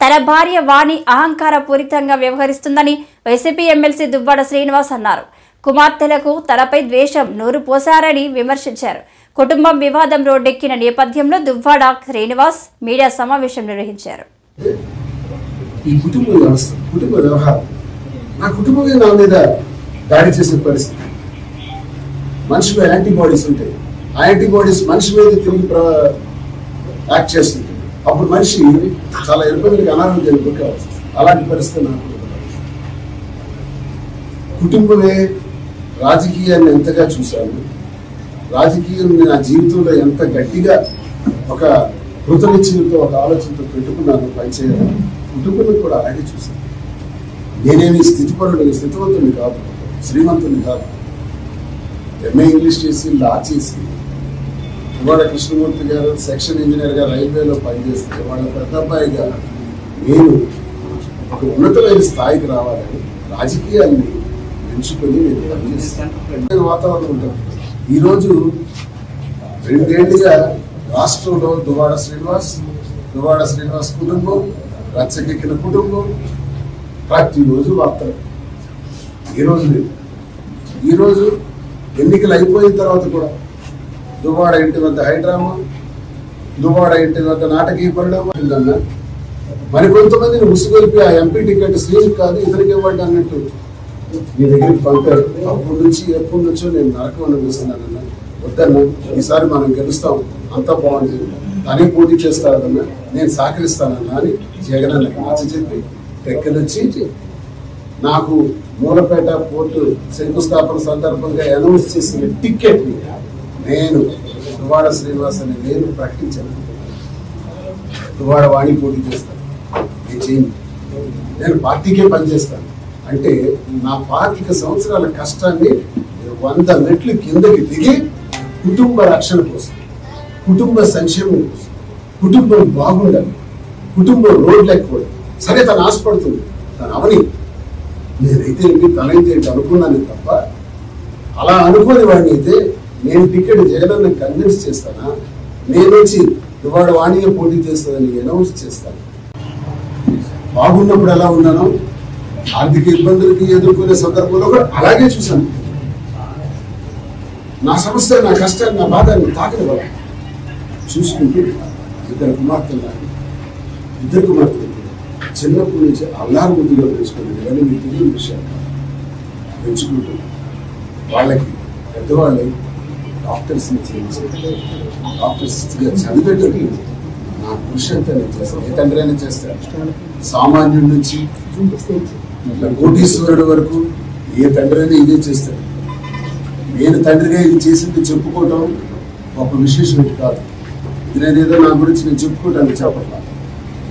తన భార్య వాణి అహంకారపూరితంగా వ్యవహరిస్తుందని YCP MLC Duvvada Srinivas అన్నారు. కుమార్తెలకు తనపై ద్వేషం నూరు పోశారని విమర్శించారు. కుటుంబం వివాదం రోడ్డెక్కిన నేపథ్యంలో దువ్వాడ శ్రీనివాస్ మీడియా సమావేశం నిర్వహించారు. ఈ కుటుంబ వ్యవస్థ, కుటుంబ వ్యవహారం, నా కుటుంబమే నా మీద దాడి చేసే పరిస్థితి. మనిషిలో యాంటీబాడీస్ ఉంటాయి. ఆ యాంటీబాడీస్ మనిషి మీద తిరిగి యాక్ట్ చేస్తుంటాయి. అప్పుడు మనిషి చాలా ఇబ్బందులకు అనారోగ్యానికి గురి కావచ్చు. అలాంటి పరిస్థితి నాకు కుటుంబమే. రాజకీయాన్ని ఎంతగా చూశాను, రాజకీయం నా జీవితంలో ఎంత గట్టిగా ఒక కృతనిశ్చయంతో ఒక ఆలోచనతో పెట్టుకున్నాను పనిచేయాలి. కుటుంబం కూడా అలాగే చూశాను. నేనేమి స్థితివంతుని కాదు, శ్రీమంతుని కాదు. ఎంఏ ఇంగ్లీష్ చేసి లా చేసి ఇవాళ కృష్ణమూర్తి గారు సెక్షన్ ఇంజనీర్గా రైల్వేలో పనిచేస్తే వాళ్ళ పెద్దబ్బాయిగా నేను ఒక ఉన్నతమైన స్థాయికి రావాలని రాజకీయాన్ని ఎంచుకొని నేను పనిచేస్తాను. వాతావరణం ఉంటుంది. ఈరోజు 2 ఏళ్లుగా రాష్ట్రంలో దువ్వాడ శ్రీనివాస్ కుటుంబం, రచ్చకెక్కిన కుటుంబం ప్రతిరోజు వార్తలు. ఈరోజు ఎన్నికలు అయిపోయిన తర్వాత కూడా దువ్వాడ ఇంటి వద్ద హైడ్రామా, దువ్వాడ ఇంటి వద్ద నాటకీయ పరిణామం ఉందన్నా. మరికొంతమందిని ముసుగొలిపి ఆ ఎంపీ టికెట్ శ్రీకి కాదు ఇతనికి ఇవ్వండి అన్నట్టు మీ దగ్గరికి పంపారు. ఎప్పటి నుంచో నేను నరకం అనిపిస్తున్నానన్నా. వద్దన్నా, ఈసారి మనం గెలుస్తాం, అంతా బాగుంటుంది, తనే పోటీ చేస్తారన్నా, నేను సహకరిస్తానన్నా అని జగన్ అన్నకి నచ్చ చెప్పి టెక్కలొచ్చి నాకు మూలపేట పోర్టు శంకుస్థాపన సందర్భంగా అనౌన్స్ చేసిన టికెట్ ని నేను దువ్వాడ శ్రీనివాస్ అని నేను ప్రకటించాను. దువ్వాడ వాణి పోటీ చేస్తాను, నేను చేయను, నేను పార్టీకే పనిచేస్తాను అంటే నా 25 సంవత్సరాల కష్టాన్ని 100 మెట్లు కిందకి దిగి కుటుంబ రక్షణ కోసం, కుటుంబ సంక్షేమం కోసం, కుటుంబం బాగుండాలి, కుటుంబం రోడ్లు ఎక్కకూడదు. సరే తను ఆశపడుతుంది, తను అవని, నేనైతే తనైతే అనుకున్నాను తప్ప అలా అనుకోని వాడిని అయితే నేను టికెట్ జగనన్న కన్విన్స్ చేస్తానా? నేను వచ్చి దువ్వాడ వాణిగా పోటీ చేస్తానని అనౌన్స్ చేస్తాను. బాగున్నప్పుడు ఎలా ఉన్నానో ఆర్థిక ఇబ్బందులకి ఎదుర్కొనే సందర్భంలో కూడా అలాగే చూశాను. నా సమస్య, నా కష్టాన్ని, నా బాధని తాకని వాళ్ళు చూసుకుంటూ ఇద్దరు కుమార్తెలు చిన్నప్పటి నుంచి అల్లారు ముద్దుగా పెంచుకుని ఇవన్నీ మీకు తెలియని విషయాలు పెంచుకుంటూ వాళ్ళకి పెద్దవాళ్ళు డాక్టర్స్ని చదివేటప్పుడు నా కృషి అంతా నేను చేస్తాను. ఏ తండ్రి అయినా చేస్తాను. సామాన్యుడి నుంచి కోటీశ్వరుడు వరకు ఏ తండ్రి అయినా ఇదే చేస్తాడు. నేను తండ్రిగా ఇది చేసింది చెప్పుకోవటం ఒక విశేషం కాదు. ఇది నేను ఏదో నా గురించి నేను చెప్పుకోవటానికి చెప్పట్లా.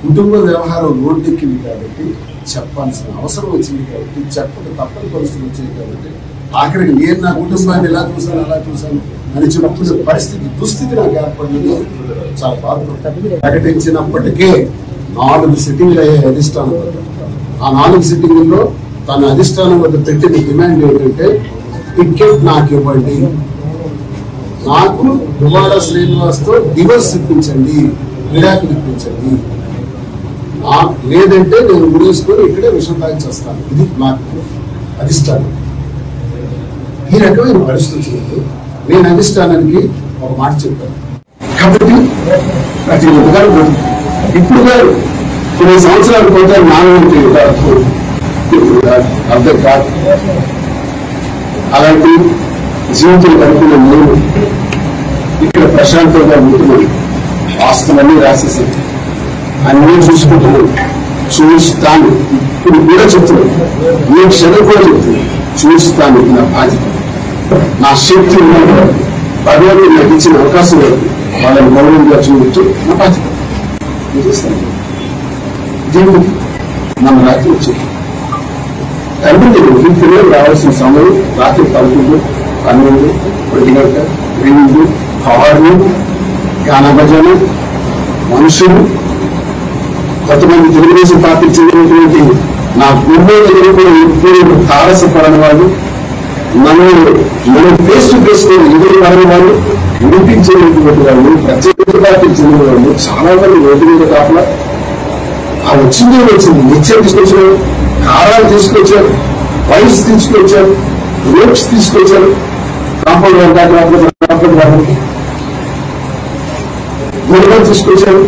కుటుంబ వ్యవహారం రోడ్డెక్కింది కాబట్టి చెప్పాల్సిన అవసరం వచ్చింది కాబట్టి చెప్పక తప్పని పరిస్థితులు వచ్చాయి కాబట్టి ఆఖరికి నేను నా కుటుంబాన్ని ఎలా చూసాను అలా చూసాను అని చెప్పుకునే దుస్థితి నాకు ఏర్పడింది. చాలా బాధపడుతుంది. ప్రకటించినప్పటికే 4 సిట్టింగ్లు అయ్యే అధిష్టానం వద్ద. ఆ 4 సిట్టింగుల్లో తన అధిష్టానం వద్ద పెట్టిన డిమాండ్ ఏంటంటే టికెట్ నాకు ఇవ్వండి, నాకు దువ్వాడ శ్రీనివాస్తో డివోర్స్ ఇప్పించండి, విడాకులు ఇప్పించండి, లేదంటే నేను ముడేసుకొని ఇక్కడే విషం తాగి చేస్తాను. ఇది నాకు అధిష్టానం. ఈ రకమైన పరిస్థితుల్లో నేను అధిష్టానానికి ఒక మాట చెప్పాను. కాబట్టి ప్రతి ఒక్కరు ఇప్పుడు గారు కొన్ని సంవత్సరాల పోతే నాలుగు అర్థం కాదు. అలాంటి జీవితం గడిపిన నేను ఇక్కడ ప్రశాంతంగా ఉంటున్నాను. ఆస్తులన్నీ రాసేసాను, అన్నీ చూస్తాను. ఇప్పుడు కూడా చెప్తున్నాను, ఈ క్షణం కూడా చెప్తున్నాను, చూస్తాను. నా బాధ్యత, నా శక్తి ఉన్నప్పుడు భగవంతుడు నాకు ఇచ్చిన అవకాశం వాళ్ళని గౌరవంగా చూడొచ్చు. నా బాధ్యత చేస్తాను. దేవుడికి మన రాత్రి వచ్చింది. తండ్రి పిల్లలు రావాల్సిన సమయం రాత్రి 11, 12, 1 గంట, 2, 6 గాన భజన, మనుషులు, కొంతమంది తెలుగుదేశం పార్టీ చెందినటువంటి నా గుండెలు తారసపడని వాళ్ళు, నన్ను ఫేస్ టు ఫేస్ ఎదురు పడని వాళ్ళు, వినిపించేటువంటి వాళ్ళు, ప్రత్యేక పార్టీకి చెందిన వాళ్ళు చాలా మంది రోడ్డు మీద కాపలా ఆ వచ్చిందే వచ్చింది. నిత్యం తీసుకొచ్చారు, కారాలు తీసుకొచ్చారు, వైన్స్ తీసుకొచ్చారు, రోప్స్ తీసుకొచ్చారు, కాంపౌండ్ వాళ్ళకి గురుగా తీసుకొచ్చారు.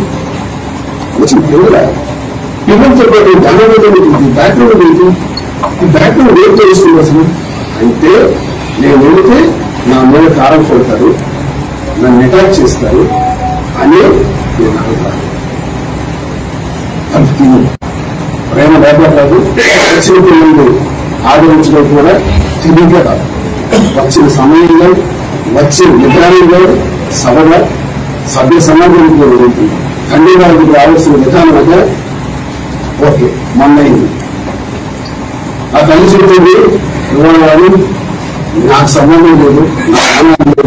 వచ్చింది పిల్లలతో పాటు ధనం ఈ బ్యాక్గ్రౌండ్ ఏంటి, ఈ బ్యాక్గ్రౌండ్ ఏం తెలుస్తుంది అసలు అంటే, నేను వెళితే నా మీద కారం కొడతారు, నన్ను అటాక్ చేస్తారు అనే నేను అభిప్రాయం. అది ప్రేమ లేకపోతే కాదు, వచ్చిన పిల్లలు ఆదరించడం కూడా తిరిగిగా కాదు. వచ్చిన సమయంలో, వచ్చిన విధానంలో సభగా సభ్య సమాజంలో జరుగుతుంది. ఖండీరానికి రావాల్సిన విధానం అంటే ఓకే మొన్నైంది. ఆ తల్లి చెప్తుంది, ఇవాళ నాకు సంబంధం లేదు, నాకు